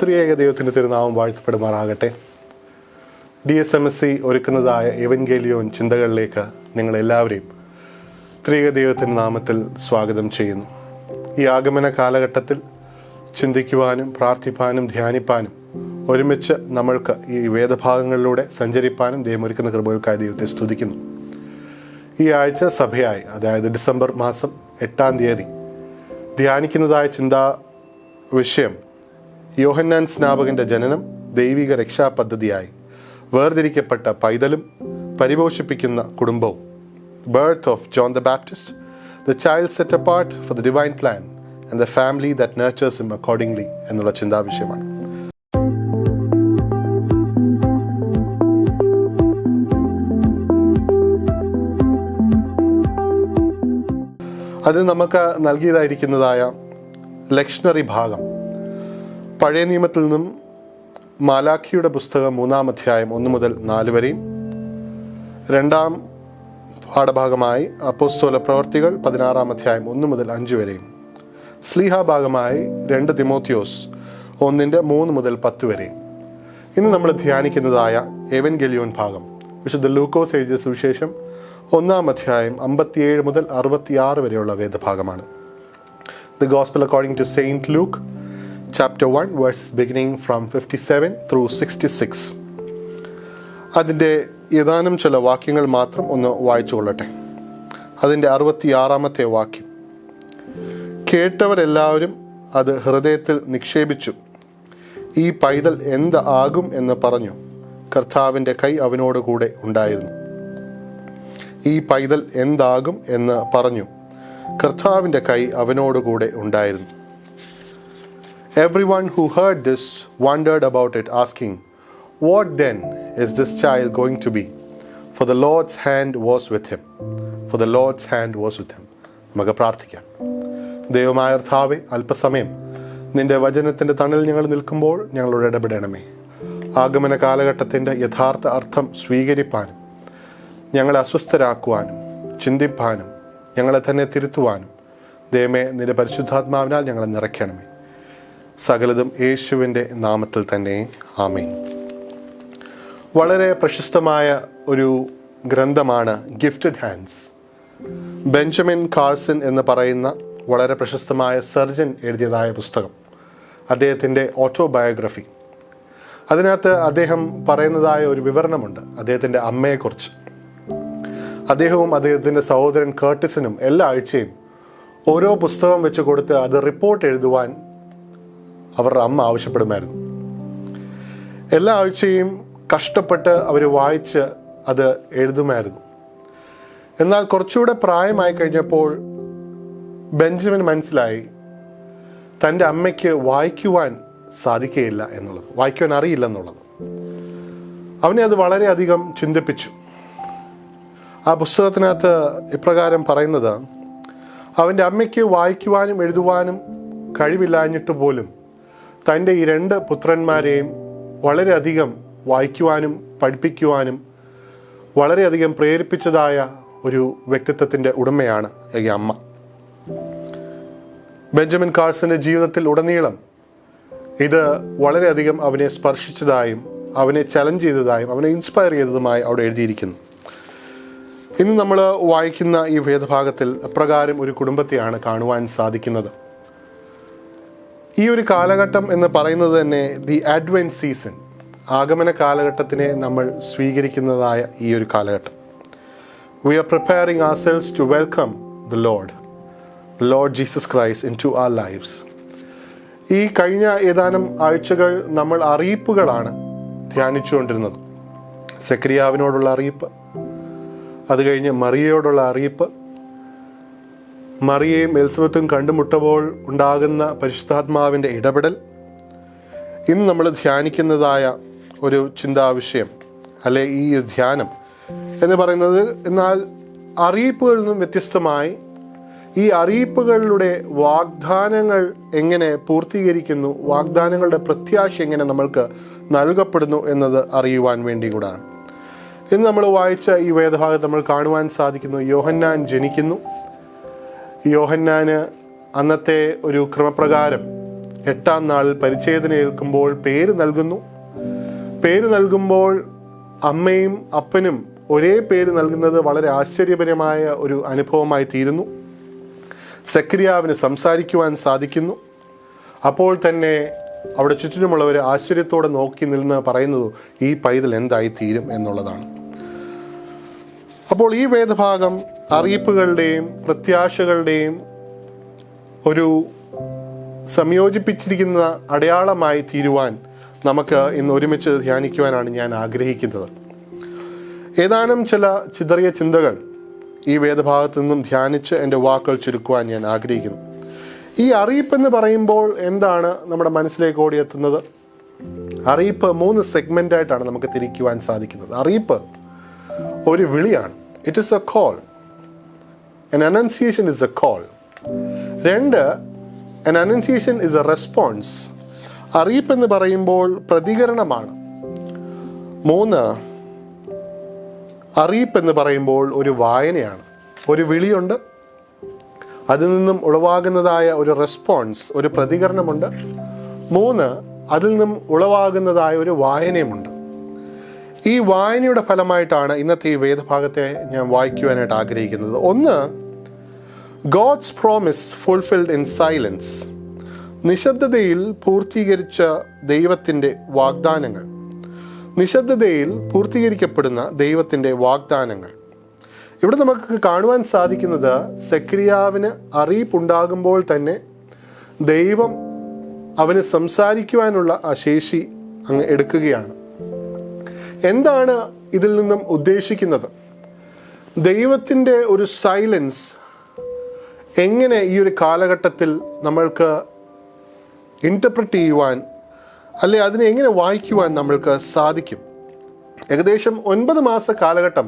ത്രിയേക ദൈവത്തിൻ്റെ തിരുനാമം വാഴ്ത്തപ്പെടുമാറാകട്ടെ. DSMSC ഒരുക്കുന്നതായ എവൻഗേലിയോൻ ചിന്തകളിലേക്ക് നിങ്ങളെല്ലാവരെയും ത്രിയേക ദൈവത്തിൻ്റെ നാമത്തിൽ സ്വാഗതം ചെയ്യുന്നു. ഈ ആഗമന കാലഘട്ടത്തിൽ ചിന്തിക്കുവാനും പ്രാർത്ഥിപ്പാനും ധ്യാനിപ്പാനും ഒരുമിച്ച് നമ്മൾക്ക് ഈ വേദഭാഗങ്ങളിലൂടെ സഞ്ചരിപ്പാനും ദൈവം ഒരുക്കുന്ന കൃപകൾക്കായി ദൈവത്തെ സ്തുതിക്കുന്നു. ഈ ആഴ്ച സഭയായി, അതായത് ഡിസംബർ മാസം 8-ാം തീയതി ധ്യാനിക്കുന്നതായ ചിന്താ വിഷയം യോഹന്നാൻ സ്നാപകന്റെ ജനനം ദൈവിക രക്ഷാപദ്ധതിയായി വേർതിരിക്കപ്പെട്ട പൈതലും പരിപോഷിപ്പിക്കുന്ന കുടുംബവും, birth of John the Baptist, the child set apart for the divine plan and the family that nurtures him accordingly എന്നുള്ള ചിന്താ വിഷയമാണ്. അത് നമുക്ക് നൽകിയതായിരിക്കുന്നതായ ലക്ഷണറി ഭാഗം പഴയ നിയമത്തിൽ നിന്നും മാലാഖിയുടെ പുസ്തകം 3-ാം അധ്യായം 1 മുതൽ 4 വരെയും, 2-ാം പാഠഭാഗമായി അപ്പോസ്തല പ്രവർത്തികൾ 16-ാം അധ്യായം 1 മുതൽ 5 വരെയും, സ്ലീഹ ഭാഗമായി 2 തിമോത്തിയോസ് 1-3 മുതൽ 10 വരെയും. ഇന്ന് നമ്മൾ ധ്യാനിക്കുന്നതായ എവൻഗേലിയോൻ ഭാഗം വിശുദ്ധ ലൂക്കോസ് എഴുതിയ സുവിശേഷം 1-ാം അധ്യായം 57 മുതൽ 66 വരെയുള്ള വേദഭാഗമാണ്. The Gospel according to Saint Luke, chapter 1, verse beginning from 57 through 66. അതിൻ്റെ ഏതാനും ചില വാക്യങ്ങൾ മാത്രം ഒന്ന് വായിച്ചു കൊള്ളട്ടെ. അതിൻ്റെ 66-ാമത്തെ വാക്യം: കേട്ടവരെല്ലാവരും അത് ഹൃദയത്തിൽ നിക്ഷേപിച്ചു. ഈ പൈതൽ എന്ത് ആകും എന്ന് പറഞ്ഞു. കർത്താവിൻ്റെ കൈ അവനോട് കൂടെ ഉണ്ടായിരുന്നു. ഈ പൈതൽ എന്താകും എന്ന് പറഞ്ഞു. കർത്താവിൻ്റെ കൈ അവനോടുകൂടെ ഉണ്ടായിരുന്നു. Everyone who heard this wondered about it, asking, "What then is this child going to be? For the Lord's hand was with him." For the Lord's hand was with him. നമുക്ക് പ്രാർത്ഥിക്കാം. ദൈവമായ കർത്താവേ, അല്പസമയം നിന്റെ വചനത്തിൻ്റെ തണലിൽ ഞങ്ങൾ നിൽക്കുമ്പോൾ ഞങ്ങളോട് ഇടപെടണമേ. ആഗമന കാലഘട്ടത്തിൻ്റെ യഥാർത്ഥ അർത്ഥം സ്വീകരിപ്പാനും ഞങ്ങളെ അസ്വസ്ഥരാക്കുവാനും ചിന്തിപ്പാനും ഞങ്ങളെ തന്നെ തിരുത്തുവാനും ദൈവമേ, നിന്റെ പരിശുദ്ധാത്മാവിനാൽ ഞങ്ങളെ നിറയ്ക്കണമേ. സകലതും യേശുവിൻ്റെ നാമത്തിൽ തന്നെ, ആമേൻ. വളരെ പ്രശസ്തമായ ഒരു ഗ്രന്ഥമാണ് ഗിഫ്റ്റഡ് ഹാൻഡ്സ്. ബെഞ്ചമിൻ കാൾസൺ എന്ന് പറയുന്ന വളരെ പ്രശസ്തമായ സർജൻ എഴുതിയതായ പുസ്തകം, അദ്ദേഹത്തിൻ്റെ ഓട്ടോബയോഗ്രഫി. അതിനകത്ത് അദ്ദേഹം പറയുന്നതായ ഒരു വിവരണമുണ്ട് അദ്ദേഹത്തിൻ്റെ അമ്മയെക്കുറിച്ച്. അദ്ദേഹവും അദ്ദേഹത്തിൻ്റെ സഹോദരൻ കേർട്ടിസനും എല്ലാ ആഴ്ചയും ഓരോ പുസ്തകം വെച്ച് കൊടുത്ത് അത് റിപ്പോർട്ട് എഴുതുവാൻ അവരുടെ അമ്മ ആവശ്യപ്പെടുമായിരുന്നു. എല്ലാ ആഴ്ചയും കഷ്ടപ്പെട്ട് അവർ വായിച്ച് അത് എഴുതുമായിരുന്നു. എന്നാൽ കുറച്ചുകൂടെ പ്രായമായി കഴിഞ്ഞപ്പോൾ ബെഞ്ചമിൻ മനസ്സിലായി തൻ്റെ അമ്മയ്ക്ക് വായിക്കുവാൻ സാധിക്കുകയില്ല എന്നുള്ളത്, വായിക്കുവാൻ അറിയില്ലെന്നുള്ളത്. അവനെ അത് വളരെയധികം ചിന്തിപ്പിച്ചു. ആ പുസ്തകത്തിനകത്ത് ഇപ്രകാരം പറയുന്നത്: അവൻ്റെ അമ്മയ്ക്ക് വായിക്കുവാനും എഴുതുവാനും കഴിവില്ലാഞ്ഞിട്ട് പോലും തൻ്റെ ഈ 2 പുത്രന്മാരെയും വളരെയധികം വായിക്കുവാനും പഠിപ്പിക്കുവാനും വളരെയധികം പ്രേരിപ്പിച്ചതായ ഒരു വ്യക്തിത്വത്തിൻ്റെ ഉടമയാണ് ഈ അമ്മ. ബെഞ്ചമിൻ കാൾസന്റെ ജീവിതത്തിൽ ഉടനീളം ഇത് വളരെയധികം അവനെ സ്പർശിച്ചതായും അവനെ ചലഞ്ച് ചെയ്തതായും അവനെ ഇൻസ്പയർ ചെയ്തതുമായി അവിടെ എഴുതിയിരിക്കുന്നു. ഇന്ന് നമ്മൾ വായിക്കുന്ന ഈ വേദഭാഗത്തിൽ അപ്രകാരം ഒരു കുടുംബത്തെയാണ് കാണുവാൻ സാധിക്കുന്നത്. ഈ ഒരു കാലഘട്ടം എന്ന് പറയുന്നത് തന്നെ ദി അഡ്വെന്റ് സീസൺ, ആഗമന കാലഘട്ടത്തിനെ നമ്മൾ സ്വീകരിക്കുന്നതായ ഈ ഒരു കാലഘട്ടം. We are preparing ourselves to welcome the Lord Jesus Christ into our lives. ഈ കഴിഞ്ഞ ഏതാനും ആഴ്ചകൾ നമ്മൾ അറിയിപ്പുകളാണ് ധ്യാനിച്ചുകൊണ്ടിരുന്നത്. സെക്കരിയാവിനോടുള്ള അറിയിപ്പ്, അത് കഴിഞ്ഞ് മറിയയോടുള്ള അറിയിപ്പ്, മറിയയും എലിസബത്തും കണ്ടുമുട്ടുമ്പോൾ ഉണ്ടാകുന്ന പരിശുദ്ധാത്മാവിൻ്റെ ഇടപെടൽ. ഇന്ന് നമ്മൾ ധ്യാനിക്കുന്നതായ ഒരു ചിന്താവിഷയം അല്ലെ ഈ ധ്യാനം എന്ന് പറയുന്നത്, എന്നാൽ അറിയിപ്പുകളിൽ നിന്നും വ്യത്യസ്തമായി ഈ അറിയിപ്പുകളിലൂടെ വാഗ്ദാനങ്ങൾ എങ്ങനെ പൂർത്തീകരിക്കുന്നു, വാഗ്ദാനങ്ങളുടെ പ്രത്യാശ എങ്ങനെ നമ്മൾക്ക് നൽകപ്പെടുന്നു എന്നത് അറിയുവാൻ വേണ്ടി കൂടാണ്. ഇന്ന് നമ്മൾ വായിച്ച ഈ വേദഭാഗത്ത് നമ്മൾ കാണുവാൻ സാധിക്കുന്നു, യോഹന്നാൻ ജനിക്കുന്നു. യോഹന്നാന് അന്നത്തെ ഒരു ക്രമപ്രകാരം 8-ാം നാളിൽ പരിച്ഛേദന ഏൽക്കുമ്പോൾ പേര് നൽകുന്നു. പേര് നൽകുമ്പോൾ അമ്മയും അപ്പനും ഒരേ പേര് നൽകുന്നത് വളരെ ആശ്ചര്യപരമായ ഒരു അനുഭവമായി തീരുന്നു. സക്രിയാവിന് സംസാരിക്കുവാൻ സാധിക്കുന്നു. അപ്പോൾ തന്നെ അവിടെ ചുറ്റിനുമുള്ളവർ ആശ്ചര്യത്തോടെ നോക്കി നിന്ന് പറയുന്നത് ഈ പൈതൽ എന്തായി തീരും എന്നുള്ളതാണ്. അപ്പോൾ ഈ വേദഭാഗം അറിയിപ്പുകളുടെയും പ്രത്യാശകളുടെയും ഒരു സംയോജിപ്പിച്ചിരിക്കുന്ന അടയാളമായി തീരുവാൻ നമുക്ക് ഇന്ന് ഒരുമിച്ച് ധ്യാനിക്കുവാനാണ് ഞാൻ ആഗ്രഹിക്കുന്നത്. ഏതാനും ചില ചിതറിയ ചിന്തകൾ ഈ വേദഭാഗത്തു നിന്നും ധ്യാനിച്ച് എൻ്റെ വാക്കുകൾ ചുരുക്കുവാൻ ഞാൻ ആഗ്രഹിക്കുന്നു. ഈ അറിയിപ്പെന്ന് പറയുമ്പോൾ എന്താണ് നമ്മുടെ മനസ്സിലേക്ക് ഓടിയെത്തുന്നത്? അറിയിപ്പ് 3 സെഗ്മെൻ്റായിട്ടാണ് നമുക്ക് തിരിക്കുവാൻ സാധിക്കുന്നത്. അറിയിപ്പ് ഒരു വിളിയാണ്. It is a call. An annunciation is a call. 2, an annunciation is a response. അറിയിപ്പ് എന്ന് പറയുമ്പോൾ പ്രതികരണമാണ്. 3, അറിയിപ്പ് എന്ന് പറയുമ്പോൾ ഒരു വായനയാണ്. ഒരു വിളിയുണ്ട്, അതിൽ നിന്നും ഉളവാകുന്നതായ ഒരു റെസ്പോൺസ്, ഒരു പ്രതികരണമുണ്ട്. 3, അതിൽ നിന്നും ഉളവാകുന്നതായ ഒരു വായനയുമുണ്ട്. ഈ വായനയുടെ ഫലമായിട്ടാണ് ഇന്നത്തെ ഈ വേദഭാഗത്തെ ഞാൻ വായിക്കുവാനായിട്ട് ആഗ്രഹിക്കുന്നത്. 1, God's promise fulfilled in silence. നിശബ്ദതയിൽ പൂർത്തീകരിച്ച ദൈവത്തിൻ്റെ വാഗ്ദാനങ്ങൾ. നിശബ്ദതയിൽ പൂർത്തീകരിക്കപ്പെടുന്ന ദൈവത്തിൻ്റെ വാഗ്ദാനങ്ങൾ. ഇവിടെ നമുക്ക് കാണുവാൻ സാധിക്കുന്നത് സക്രിയാവിന് അറിയിപ്പുണ്ടാകുമ്പോൾ തന്നെ ദൈവം അവന് സംസാരിക്കുവാനുള്ള ആ ശേഷി അങ്ങ് എടുക്കുകയാണ്. എന്താണ് ഇതിൽ നിന്നും ഉദ്ദേശിക്കുന്നത്? ദൈവത്തിൻ്റെ ഒരു സൈലൻസ് എങ്ങനെ ഈ ഒരു കാലഘട്ടത്തിൽ നമ്മൾക്ക് ഇൻ്റർപ്രറ്റ് ചെയ്യുവാൻ, അല്ലെ അതിനെ എങ്ങനെ വായിക്കുവാൻ നമ്മൾക്ക് സാധിക്കും? ഏകദേശം 9 മാസ കാലഘട്ടം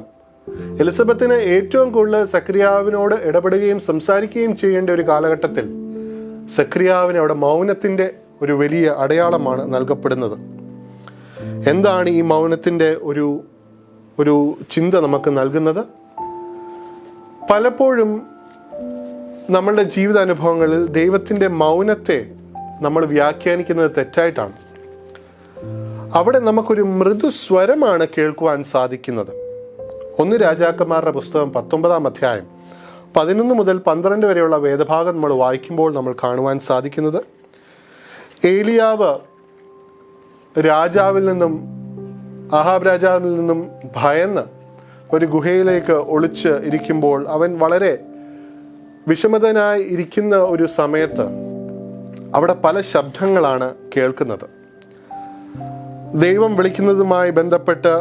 എലിസബത്തിന് ഏറ്റവും കൂടുതൽ സക്രിയാവിനോട് ഇടപെടുകയും സംസാരിക്കുകയും ചെയ്യേണ്ട ഒരു കാലഘട്ടത്തിൽ സക്രിയാവിന് അവിടെ മൗനത്തിൻ്റെ ഒരു വലിയ അടയാളമാണ് നൽകപ്പെടുന്നത്. എന്താണ് ഈ മൗനത്തിൻ്റെ ഒരു ചിന്ത നമുക്ക് നൽകുന്നത്? പലപ്പോഴും നമ്മളുടെ ജീവിതാനുഭവങ്ങളിൽ ദൈവത്തിൻ്റെ മൗനത്തെ നമ്മൾ വ്യാഖ്യാനിക്കുന്നത് തെറ്റായിട്ടാണ്. അവിടെ നമുക്കൊരു മൃദുസ്വരമാണ് കേൾക്കുവാൻ സാധിക്കുന്നത്. 1 രാജാക്കന്മാരുടെ പുസ്തകം 19-ാം അധ്യായം 11 മുതൽ 12 വരെയുള്ള വേദഭാഗം നമ്മൾ വായിക്കുമ്പോൾ നമ്മൾ കാണുവാൻ സാധിക്കുന്നത്, ഏലിയാവ് രാജാവിൽ നിന്നും, ആഹാബ് രാജാവിൽ നിന്നും ഭയന്ന് ഒരു ഗുഹയിലേക്ക് ഒളിച്ച് ഇരിക്കുമ്പോൾ അവൻ വളരെ വിഷമതനായി ഇരിക്കുന്ന ഒരു സമയത്ത് അവിടെ പല ശബ്ദങ്ങളാണ് കേൾക്കുന്നത്. ദൈവം വിളിക്കുന്നതുമായി ബന്ധപ്പെട്ട്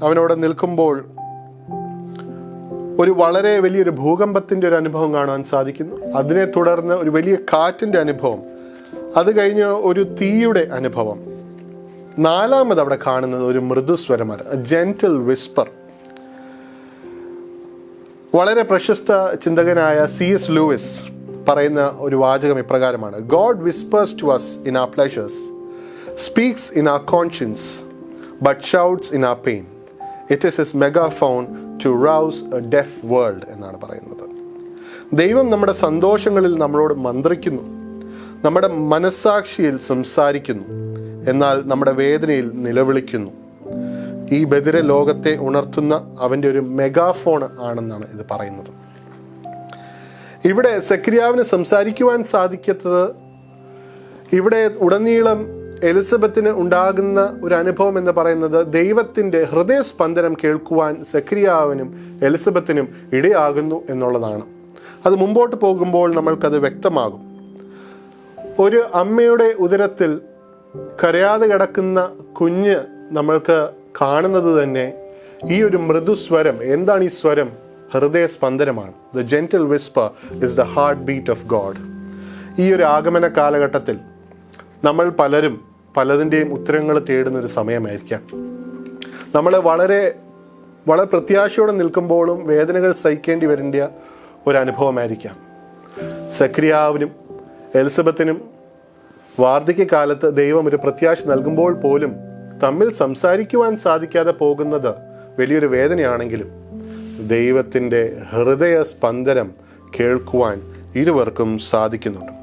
അവനോട് നിൽക്കുമ്പോൾ ഒരു വളരെ വലിയൊരു ഭൂകമ്പത്തിൻ്റെ ഒരു അനുഭവം കാണാൻ സാധിക്കുന്നു. അതിനെ തുടർന്ന് ഒരു വലിയ കാറ്റിൻ്റെ അനുഭവം, അത് കഴിഞ്ഞ് ഒരു തീയുടെ അനുഭവം. 4-മത് അവിടെ കാണുന്നത് ഒരു മൃദുസ്വരമാണ്, ജെന്റിൽ വിസ്പർ. വളരെ പ്രശസ്ത ചിന്തകനായ C.S. ലൂയിസ് പറയുന്ന ഒരു വാചകം ഇപ്രകാരമാണ്: God whispers to us in our pleasures, speaks in our conscience, but shouts in our pain. It is his megaphone to rouse a deaf world എന്നാണ് പറയുന്നത്. ദൈവം നമ്മുടെ സന്തോഷങ്ങളിൽ നമ്മളോട് മന്ത്രിക്കുന്നു, നമ്മുടെ മനസ്സാക്ഷിയിൽ സംസാരിക്കുന്നു, എന്നാൽ നമ്മുടെ വേദനയിൽ നിലവിളിക്കുന്നു. ഈ ബധിര ലോകത്തെ ഉണർത്തുന്ന അവൻ്റെ ഒരു മെഗാഫോൺ ആണെന്നാണ് ഇത് പറയുന്നത്. ഇവിടെ സക്രിയാവിന് സംസാരിക്കുവാൻ സാധിക്കാത്തത്, ഇവിടെ ഉടനീളം എലിസബത്തിന് ഉണ്ടാകുന്ന ഒരു അനുഭവം എന്ന് പറയുന്നത് ദൈവത്തിൻ്റെ ഹൃദയസ്പന്ദനം കേൾക്കുവാൻ സക്രിയാവിനും എലിസബത്തിനും ഇടയാകുന്നു എന്നുള്ളതാണ്. അത് മുമ്പോട്ട് പോകുമ്പോൾ നമ്മൾക്കത് വ്യക്തമാകും. ഒരു അമ്മയുടെ ഉദരത്തിൽ കരയാതെ കിടക്കുന്ന കുഞ്ഞ് നമ്മൾക്ക് കാണുന്നത് തന്നെ ഈ ഒരു മൃദുസ്വരം. എന്താണ് ഈ സ്വരം? ഹൃദയസ്പന്ദനമാണ്. The gentle whisper is the heartbeat of God. ഈ ഒരു ആഗമന കാലഘട്ടത്തിൽ നമ്മൾ പലരും പലതിൻ്റെയും ഉത്തരങ്ങൾ തേടുന്ന ഒരു സമയമായിരിക്കാം. നമ്മൾ വളരെ വളരെ പ്രത്യാശയോടെ നിൽക്കുമ്പോഴും വേദനകൾ സഹിക്കേണ്ടി വരേണ്ട ഒരു അനുഭവമായിരിക്കാം. സക്രിയാവിനും എലിസബത്തിനും വാർദ്ധക്യകാലത്ത് ദൈവം ഒരു പ്രത്യാശ നൽകുമ്പോൾ പോലും തമ്മിൽ സംസാരിക്കുവാൻ സാധിക്കാതെ പോകുന്നത് വലിയൊരു വേദനയാണെങ്കിലും ദൈവത്തിൻ്റെ ഹൃദയ സ്പന്ദനം കേൾക്കുവാൻ ഇരുവർക്കും സാധിക്കുന്നുണ്ട്.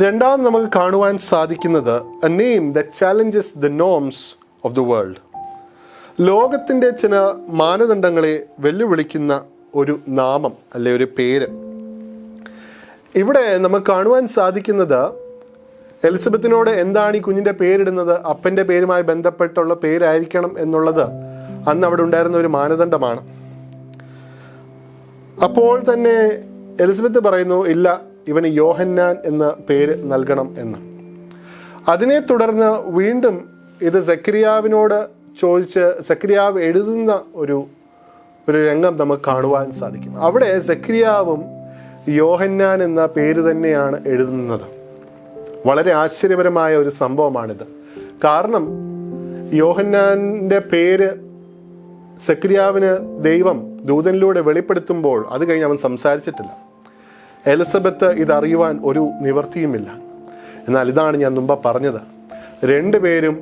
രണ്ടാമത് നമുക്ക് കാണുവാൻ സാധിക്കുന്നത് A name that challenges the norms of the world. ലോകത്തിൻ്റെ ചില മാനദണ്ഡങ്ങളെ വെല്ലുവിളിക്കുന്ന ഒരു നാമം അല്ലെ ഒരു പേര്. ഇവിടെ നമുക്ക് കാണുവാൻ സാധിക്കുന്നത് എലിസബത്തിനോട് എന്താണ് ഈ കുഞ്ഞിൻ്റെ പേരിടുന്നത്, അപ്പൻ്റെ പേരുമായി ബന്ധപ്പെട്ടുള്ള പേരായിരിക്കണം എന്നുള്ളത് അന്ന് അവിടെ ഉണ്ടായിരുന്ന ഒരു മാനദണ്ഡമാണ്. അപ്പോൾ തന്നെ എലിസബത്ത് പറയുന്നു, ഇല്ല, ഇവന് യോഹന്നാൻ എന്ന പേര് നൽകണം എന്ന്. അതിനെ തുടർന്ന് വീണ്ടും ഇത് സക്കരിയാവിനോട് ചോദിച്ച് സക്കരിയാവ് എഴുതുന്ന ഒരു രംഗം നമുക്ക് കാണുവാൻ സാധിക്കും. അവിടെ സക്കരിയാവും യോഹന്നാൻ എന്ന പേര് തന്നെയാണ് എഴുതുന്നത്. വളരെ ആശ്ചര്യപരമായ ഒരു സംഭവമാണിത്. കാരണം യോഹന്നാൻ്റെ പേര് സക്കരിയാവിന് ദൈവം ദൂതനിലൂടെ വെളിപ്പെടുത്തുമ്പോൾ അത് കഴിഞ്ഞ് അവൻ സംസാരിച്ചിട്ടില്ല. എലിസബത്ത് ഇതറിയുവാൻ ഒരു നിവൃത്തിയുമില്ല. എന്നാൽ ഇതാണ് ഞാൻ മുമ്പ് പറഞ്ഞത്, രണ്ടുപേരും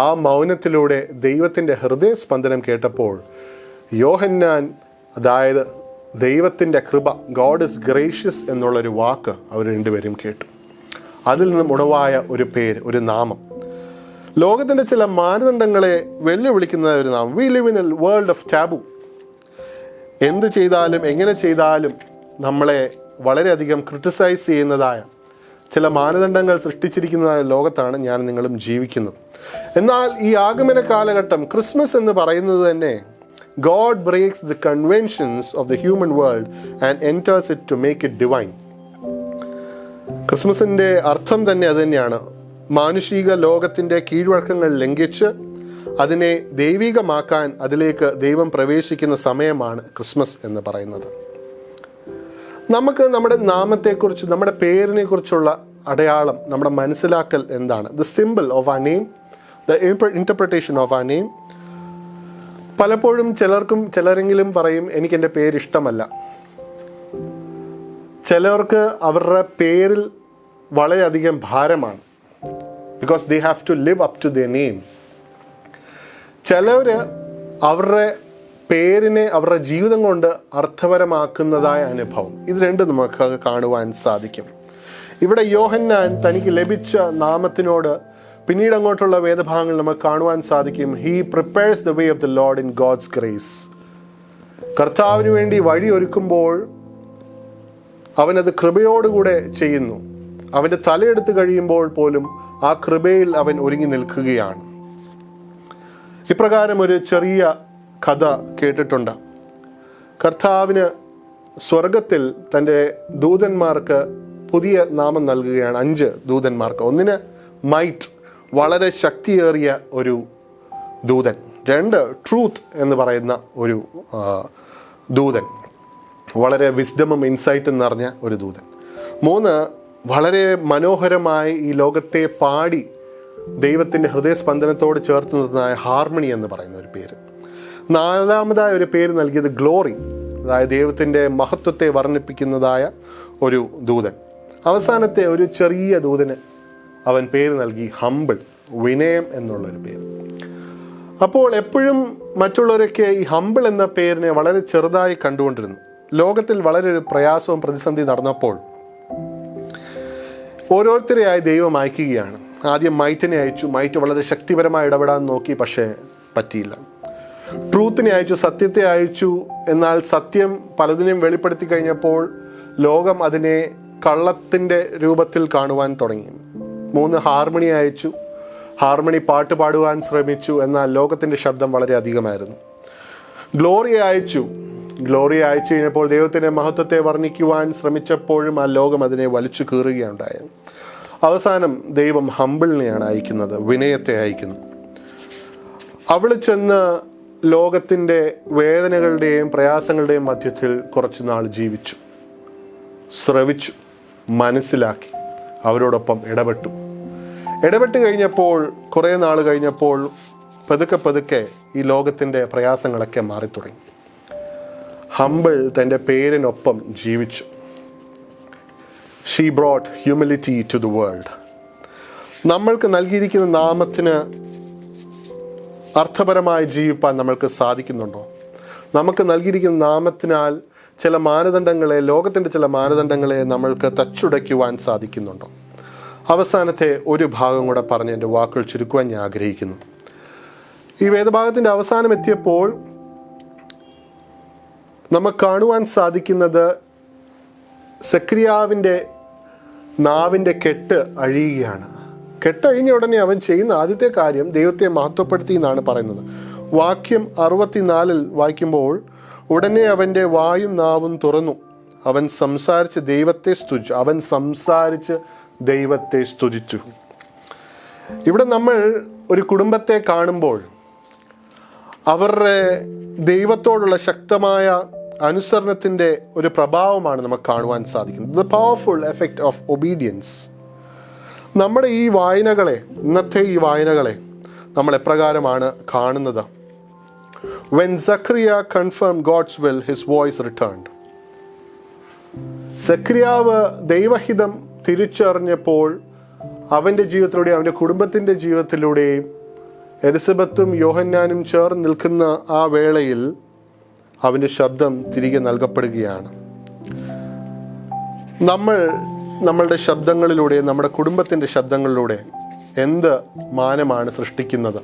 ആ മൗനത്തിലൂടെ ദൈവത്തിൻ്റെ ഹൃദയസ്പന്ദനം കേട്ടപ്പോൾ യോഹന്നാൻ, അതായത് ദൈവത്തിൻ്റെ കൃപ, ഗോഡ് ഇസ് ഗ്രേഷ്യസ് എന്നുള്ളൊരു വാക്ക് അവർ രണ്ടുപേരും കേട്ടു. അതിൽ നിന്നും ഉണവായ ഒരു പേര്, ഒരു നാമം, ലോകത്തിൻ്റെ ചില മാനദണ്ഡങ്ങളെ വെല്ലുവിളിക്കുന്ന ഒരു നാമം. We live in A world of taboo. എന്ത് ചെയ്താലും എങ്ങനെ ചെയ്താലും നമ്മളെ വളരെയധികം ക്രിട്ടിസൈസ് ചെയ്യുന്നതായ ചില മാനദണ്ഡങ്ങൾ സൃഷ്ടിച്ചിരിക്കുന്നതായ ലോകത്താണ് ഞാൻ നിങ്ങളും ജീവിക്കുന്നത്. എന്നാൽ ഈ ആഗമന കാലഘട്ടം, ക്രിസ്മസ് എന്ന് പറയുന്നത് തന്നെ, God breaks the conventions of the human world and enters it to make it divine. ക്രിസ്മസിൻ്റെ അർത്ഥം തന്നെ അത് തന്നെയാണ്. മാനുഷിക ലോകത്തിൻ്റെ കീഴ്വഴക്കങ്ങൾ ലംഘിച്ച് അതിനെ ദൈവികമാക്കാൻ അതിലേക്ക് ദൈവം പ്രവേശിക്കുന്ന സമയമാണ് ക്രിസ്മസ് എന്ന് പറയുന്നത്. നമുക്ക് നമ്മുടെ നാമത്തെക്കുറിച്ച്, നമ്മുടെ പേരിനെ കുറിച്ചുള്ള അടയാളം, നമ്മുടെ മനസ്സിലാക്കൽ എന്താണ്? ദ സിമ്പിൾ ഓഫ് ആ നെയിം, ദ ഇന്റർപ്രിട്ടേഷൻ ഓഫ് ആ നെയിം. പലപ്പോഴും ചിലരെങ്കിലും പറയും, എനിക്കെൻ്റെ പേര് ഇഷ്ടമല്ല. ചിലർക്ക് അവരുടെ പേരിൽ വളരെയധികം ഭാരമാണ്, because they have to live up to their name. ചിലർ അവരുടെ പേരിനെ അവരുടെ ജീവിതം കൊണ്ട് അർത്ഥപരമാക്കുന്നതായ അനുഭവം. ഇത് രണ്ടും നമുക്ക് കാണുവാൻ സാധിക്കും. ഇവിടെ യോഹന്നാൻ തനിക്ക് ലഭിച്ച നാമത്തിനോട് പിന്നീട് അങ്ങോട്ടുള്ള വേദഭാഗങ്ങൾ നമുക്ക് കാണുവാൻ സാധിക്കും. He prepares the way of the Lord in God's grace. കർത്താവിന് വേണ്ടി വഴി ഒരുക്കുമ്പോൾ അവനത് കൃപയോടുകൂടെ ചെയ്യുന്നു. അവൻ്റെ തലയെടുത്ത് കഴിയുമ്പോൾ പോലും ആ കൃപയിൽ അവൻ ഒരുങ്ങി നിൽക്കുകയാണ്. ഇപ്രകാരം ഒരു ചെറിയ കഥ കേട്ടിട്ടുണ്ട്. കർത്താവിന് സ്വർഗത്തിൽ തൻ്റെ ദൂതന്മാർക്ക് പുതിയ നാമം നൽകുകയാണ്. 5 ദൂതന്മാർക്ക്. ഒന്നിന് മൈറ്റ്, വളരെ ശക്തിയേറിയ ഒരു ദൂതൻ. 2 ട്രൂത്ത് എന്ന് പറയുന്ന ഒരു ദൂതൻ, വളരെ വിസ്ഡമും ഇൻസൈറ്റും നിറഞ്ഞ ഒരു ദൂതൻ. 3 വളരെ മനോഹരമായി ഈ ലോകത്തെ പാടി ദൈവത്തിൻ്റെ ഹൃദയസ്പന്ദനത്തോട് ചേർത്ത് നിർത്തുന്നതായ ഹാർമണി എന്ന് പറയുന്ന ഒരു പേര്. 4ാമതായ ഒരു പേര് നൽകിയത് ഗ്ലോറി, അതായത് ദൈവത്തിൻ്റെ മഹത്വത്തെ വർണ്ണിപ്പിക്കുന്നതായ ഒരു ദൂതൻ. അവസാനത്തെ ഒരു ചെറിയ ദൂതന് അവൻ പേര് നൽകി ഹംബിൾ, വിനയം എന്നുള്ളൊരു പേര്. അപ്പോൾ എപ്പോഴും മറ്റുള്ളവരൊക്കെ ഈ ഹംബിൾ എന്ന പേരിനെ വളരെ ചെറുതായി കണ്ടുകൊണ്ടിരുന്നു. ലോകത്തിൽ വളരെ ഒരു പ്രയാസവും പ്രതിസന്ധി നടന്നപ്പോൾ ഓരോരുത്തരെയായി ദൈവം അയക്കുകയാണ്. ആദ്യം മൈറ്റിനെ അയച്ചു. മൈറ്റ് വളരെ ശക്തിപരമായി ഇടപെടാൻ നോക്കി, പക്ഷേ പറ്റിയില്ല. ട്രൂത്തിനെ അയച്ചു, സത്യത്തെ അയച്ചു. എന്നാൽ സത്യം പലതിനെയും വെളിപ്പെടുത്തി കഴിഞ്ഞപ്പോൾ ലോകം അതിനെ കള്ളത്തിൻ്റെ രൂപത്തിൽ കാണുവാൻ തുടങ്ങി. 3 ഹാർമണി അയച്ചു. ഹാർമണി പാട്ട് പാടുവാൻ ശ്രമിച്ചു, എന്നാൽ ലോകത്തിൻ്റെ ശബ്ദം വളരെ അധികമായിരുന്നു. ഗ്ലോറി അയച്ചു. ഗ്ലോറി അയച്ചു കഴിഞ്ഞപ്പോൾ ദൈവത്തിൻ്റെ മഹത്വത്തെ വർണ്ണിക്കുവാൻ ശ്രമിച്ചപ്പോഴും ആ ലോകം അതിനെ വലിച്ചു കീറുകയുണ്ടായത്. അവസാനം ദൈവം ഹംബിളിനെയാണ് അയക്കുന്നത്, വിനയത്തെ അയക്കുന്നു. അവൾ ചെന്ന് ലോകത്തിൻ്റെ വേദനകളുടെയും പ്രയാസങ്ങളുടെയും മധ്യത്തിൽ കുറച്ചു നാൾ ജീവിച്ചു, ശ്രവിച്ചു, മനസ്സിലാക്കി, അവരോടൊപ്പം ഇടപെട്ട് കഴിഞ്ഞപ്പോൾ, കുറേ നാൾ കഴിഞ്ഞപ്പോൾ പതുക്കെ ഈ ലോകത്തിൻ്റെ പ്രയാസങ്ങളൊക്കെ മാറിത്തുടങ്ങി. ഹംബിൾ തൻ്റെ പേരിനൊപ്പം ജീവിച്ചു. She brought humility to the world. നമ്മൾക്ക് നൽകിയിരിക്കുന്ന നാമത്തിന് അർത്ഥപരമായി ജീവിപ്പാൻ നമ്മൾക്ക് സാധിക്കുന്നുണ്ടോ? നമുക്ക് നൽകിയിരിക്കുന്ന നാമത്തിനാൽ ചില മാനദണ്ഡങ്ങളെ, ലോകത്തിൻ്റെ ചില മാനദണ്ഡങ്ങളെ നമ്മൾക്ക് തച്ചുടയ്ക്കുവാൻ സാധിക്കുന്നുണ്ടോ? അവസാനത്തെ ഒരു ഭാഗം കൂടെ പറഞ്ഞ് എൻ്റെ വാക്കുകൾ ചുരുക്കുവാൻ ഞാൻ ആഗ്രഹിക്കുന്നു. ഈ വേദഭാഗത്തിൻ്റെ അവസാനം എത്തിയപ്പോൾ നമുക്ക് കാണുവാൻ സാധിക്കുന്നത് സെക്രിയാവിൻ്റെ നാവിൻ്റെ കെട്ട് അഴിയുകയാണ്. കെട്ടഴിഞ്ഞ ഉടനെ അവൻ ചെയ്യുന്ന ആദ്യത്തെ കാര്യം ദൈവത്തെ മഹത്വപ്പെടുത്തി എന്നാണ് പറയുന്നത്. വാക്യം 64 വായിക്കുമ്പോൾ, ഉടനെ അവൻ്റെ വായും നാവും തുറന്നു, അവൻ സംസാരിച്ച് ദൈവത്തെ സ്തുതിച്ചു. ഇവിടെ നമ്മൾ ഒരു കുടുംബത്തെ കാണുമ്പോൾ അവരുടെ ദൈവത്തോടുള്ള ശക്തമായ അനുസരണത്തിൻ്റെ ഒരു പ്രഭാവമാണ് നമുക്ക് കാണുവാൻ സാധിക്കുന്നത്. The powerful effect of obedience. നമ്മുടെ ഈ വായനകളെ, ഇന്നത്തെ ഈ വായനകളെ നമ്മൾ എപ്രകാരമാണ് കാണുന്നത്? When Zechariah confirmed God's will, his voice returned. സെക്രിയാവ് ദൈവഹിതം തിരിച്ചറിഞ്ഞപ്പോൾ അവൻ്റെ ജീവിതത്തിലൂടെയും അവൻ്റെ കുടുംബത്തിൻ്റെ ജീവിതത്തിലൂടെയും എലിസബത്തും യോഹന്നാനും ചേർന്ന് നിൽക്കുന്ന ആ വേളയിൽ അവൻ്റെ ശബ്ദം തിരികെ നൽകപ്പെടുകയാണ്. നമ്മളുടെ ശബ്ദങ്ങളിലൂടെ, നമ്മുടെ കുടുംബത്തിൻ്റെ ശബ്ദങ്ങളിലൂടെ എന്ത് മാനമാണ് സൃഷ്ടിക്കുന്നത്?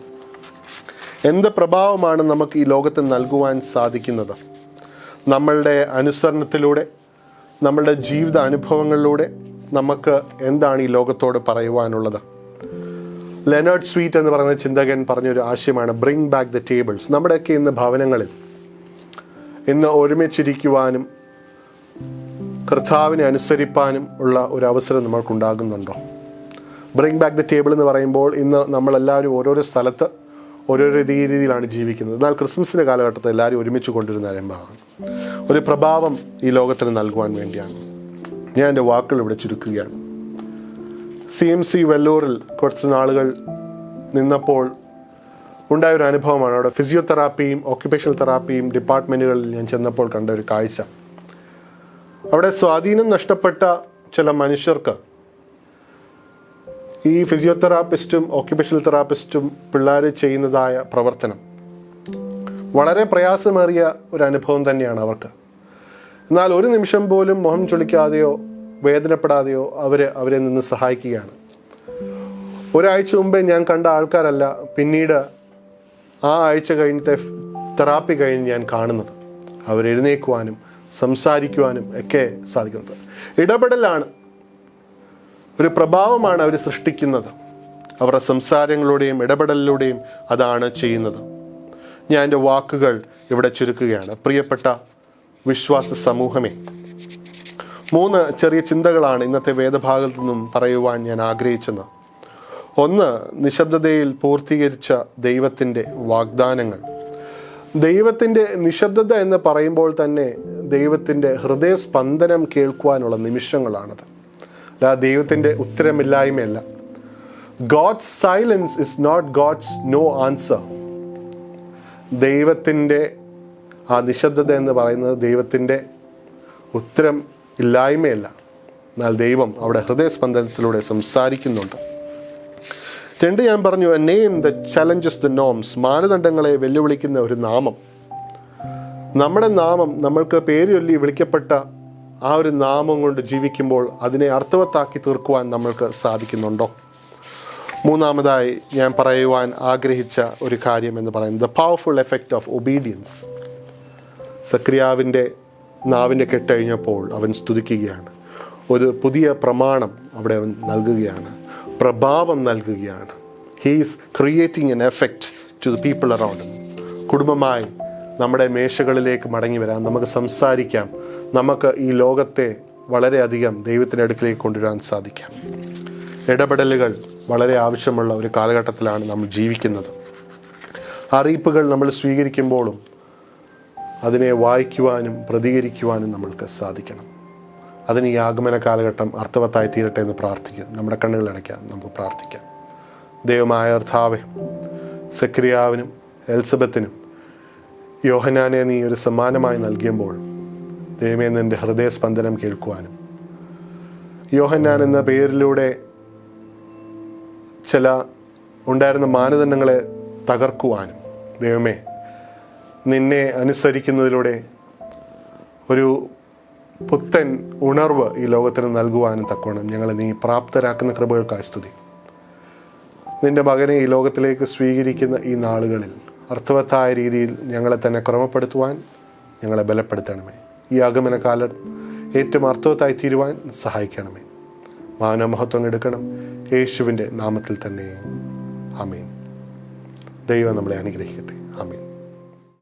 എന്ത് പ്രഭാവമാണ് നമുക്ക് ഈ ലോകത്ത് നൽകുവാൻ സാധിക്കുന്നത്? നമ്മളുടെ അനുസരണത്തിലൂടെ, നമ്മളുടെ ജീവിത അനുഭവങ്ങളിലൂടെ നമുക്ക് എന്താണ് ഈ ലോകത്തോട് പറയുവാനുള്ളത്? ലെനേർഡ് സ്വീറ്റ് എന്ന് പറയുന്ന ചിന്തകൻ പറഞ്ഞൊരു ആശയമാണ് ബ്രിങ് ബാക്ക് ദ ടേബിൾസ്. നമ്മുടെയൊക്കെ ഇന്ന് ഭവനങ്ങളിൽ ഇന്ന് ഒരുമിച്ചിരിക്കുവാനും കർത്താവിനെ അനുസരിപ്പാനും ഉള്ള ഒരു അവസരം നമ്മൾക്കുണ്ടാകുന്നുണ്ടോ? ബ്രിങ് ബാക്ക് ദ ടേബിൾ എന്ന് പറയുമ്പോൾ ഇന്ന് നമ്മളെല്ലാവരും ഓരോരോ സ്ഥലത്ത് ഓരോരോ രീതിയിലാണ് ജീവിക്കുന്നത്. എന്നാൽ ക്രിസ്മസിൻ്റെ കാലഘട്ടത്തിൽ എല്ലാവരും ഒരുമിച്ച് കൊണ്ടിരുന്ന ആരംഭമാണ്. ഒരു പ്രഭാവം ഈ ലോകത്തിന് നൽകുവാൻ വേണ്ടിയാണ്. ഞാൻ എൻ്റെ വാക്കുകൾ ഇവിടെ ചുരുക്കുകയാണ്. CMC വെല്ലൂരിൽ കുറച്ച് നാളുകൾ നിന്നപ്പോൾ ഉണ്ടായൊരു അനുഭവമാണ്. അവിടെ ഫിസിയോതെറാപ്പിയും ഓക്യുപേഷണൽ തെറാപ്പിയും ഡിപ്പാർട്ട്മെൻറ്റുകളിൽ ഞാൻ ചെന്നപ്പോൾ കണ്ട ഒരു കാഴ്ച. അവിടെ സ്വാധീനം നഷ്ടപ്പെട്ട ചില മനുഷ്യർക്ക് ഈ ഫിസിയോതെറാപ്പിസ്റ്റും ഓക്യുപേഷണൽ തെറാപ്പിസ്റ്റും പിള്ളേർ ചെയ്യുന്നതായ പ്രവർത്തനം വളരെ പ്രയാസമേറിയ ഒരു അനുഭവം തന്നെയാണ് അവർക്ക്. എന്നാൽ ഒരു നിമിഷം പോലും മുഖം ചുളിക്കാതെയോ വേദനപ്പെടാതെയോ അവരെ നിന്ന് സഹായിക്കുകയാണ്. ഒരാഴ്ച മുമ്പേ ഞാൻ കണ്ട ആൾക്കാരല്ല പിന്നീട് ആ ആഴ്ച കഴിഞ്ഞത്തെ തെറാപ്പി കഴിഞ്ഞ് ഞാൻ കാണുന്നത്. അവരെഴുന്നേക്കുവാനും സംസാരിക്കുവാനും ഒക്കെ സാധിക്കുന്നത്. ഇടപെടലാണ്, ഒരു പ്രഭാവമാണ് അവർ സൃഷ്ടിക്കുന്നത്. അവരുടെ സംസാരങ്ങളിലൂടെയും ഇടപെടലിലൂടെയും അതാണ് ചെയ്യുന്നത്. ഞാൻ എൻ്റെ വാക്കുകൾ ഇവിടെ ചുരുക്കുകയാണ്. പ്രിയപ്പെട്ട വിശ്വാസ സമൂഹമേ, 3 ചെറിയ ചിന്തകളാണ് ഇന്നത്തെ വേദഭാഗത്തു നിന്നും പറയുവാൻ ഞാൻ ആഗ്രഹിച്ചത്. ഒന്ന്, നിശബ്ദതയിൽ പൂർത്തീകരിച്ച ദൈവത്തിൻ്റെ വാഗ്ദാനങ്ങൾ. ദൈവത്തിൻ്റെ നിശബ്ദത എന്ന് പറയുമ്പോൾ തന്നെ ദൈവത്തിൻ്റെ ഹൃദയസ്പന്ദനം കേൾക്കുവാനുള്ള നിമിഷങ്ങളാണത്. അല്ല ദൈവത്തിൻ്റെ ഉത്തരമില്ലായ്മയല്ല. God's silence is not God's no answer. ദൈവത്തിൻ്റെ ആ നിശബ്ദത എന്ന് പറയുന്നത് ദൈവത്തിൻ്റെ ഉത്തരം ഇല്ലായ്മയല്ല. എന്നാൽ ദൈവം അവിടെ ഹൃദയസ്പന്ദനത്തിലൂടെ സംസാരിക്കുന്നുണ്ട്. 2, ഞാൻ പറഞ്ഞു, a name the challenges the norms. മാനദണ്ഡങ്ങളെ വെല്ലുവിളിക്കുന്ന ഒരു നാമം. നമ്മുടെ നാമം, നമ്മൾക്ക് പേര് ചൊല്ലി വിളിക്കപ്പെട്ട ആ ഒരു നാമം കൊണ്ട് ജീവിക്കുമ്പോൾ അതിനെ അർത്ഥവത്താക്കി തീർക്കുവാൻ നമ്മൾക്ക് സാധിക്കുന്നുണ്ടോ? 3-ാമതായി ഞാൻ പറയുവാൻ ആഗ്രഹിച്ച ഒരു കാര്യം എന്ന് പറയുന്നത് the powerful effect of obedience. സെക്രിയാവിൻ്റെ നാവിൻ്റെ കെട്ടഴിഞ്ഞപ്പോൾ അവൻ സ്തുതിക്കുകയാണ്. ഒരു പുതിയ പ്രമാണം അവിടെ അവൻ നൽകുകയാണ്, പ്രഭാവം നൽകുകയാണ്. He's creating an effect to the people around. കുടുംബമായി നമ്മുടെ മേശകളിലേക്ക് മടങ്ങി വരാം, നമുക്ക് സംസാരിക്കാം, നമുക്ക് ഈ ലോകത്തെ വളരെയധികം ദൈവത്തിൻ്റെ അടുക്കിലേക്ക് കൊണ്ടുവരാൻ സാധിക്കാം. ഇടപെടലുകൾ വളരെ ആവശ്യമുള്ള ഒരു കാലഘട്ടത്തിലാണ് നമ്മൾ ജീവിക്കുന്നത്. അറിയിപ്പുകൾ നമ്മൾ സ്വീകരിക്കുമ്പോഴും അതിനെ വായിക്കുവാനും പ്രതികരിക്കുവാനും നമ്മൾക്ക് സാധിക്കണം. അതിന് ഈ ആഗമന കാലഘട്ടം അർത്ഥവത്തായി തീരട്ടെ എന്ന് പ്രാർത്ഥിക്കുക. നമ്മുടെ കണ്ണുകൾ അടയ്ക്കാം, നമുക്ക് പ്രാർത്ഥിക്കാം. ദൈവമായ കർത്താവേ, സെക്രിയാവിനും എലിസബത്തിനും യോഹന്നാനെ നീ ഒരു സമ്മാനമായി നൽകിയപ്പോൾ ദൈവമേ നിൻ്റെ ഹൃദയസ്പന്ദനം കേൾക്കുവാനും യോഹന്നാൻ എന്ന പേരിലൂടെ ചില ഉണ്ടായിരുന്ന മാനദണ്ഡങ്ങളെ തകർക്കുവാനും ദൈവമേ നിന്നെ അനുസരിക്കുന്നതിലൂടെ ഒരു പുത്തൻ ഉണർവ് ഈ ലോകത്തിന് നൽകുവാനും തക്കോണം ഞങ്ങളെ നീ പ്രാപ്തരാക്കുന്ന കൃപകൾക്കായി സ്തുതി. നിന്റെ മകനെ ഈ ലോകത്തിലേക്ക് സ്വീകരിക്കുന്ന ഈ നാളുകളിൽ അർത്ഥവത്തായ രീതിയിൽ ഞങ്ങളെ തന്നെ ക്രമപ്പെടുത്തുവാൻ ഞങ്ങളെ ബലപ്പെടുത്തണമേ. ഈ ആഗമനകാലം ഏറ്റവും അർത്ഥവത്തായി തീരുവാൻ സഹായിക്കണമേ. മാനവമഹത്വം എടുക്കണം യേശുവിൻ്റെ നാമത്തിൽ തന്നെ. ആമേൻ. ദൈവം നമ്മളെ അനുഗ്രഹിക്കട്ടെ. ആമേൻ.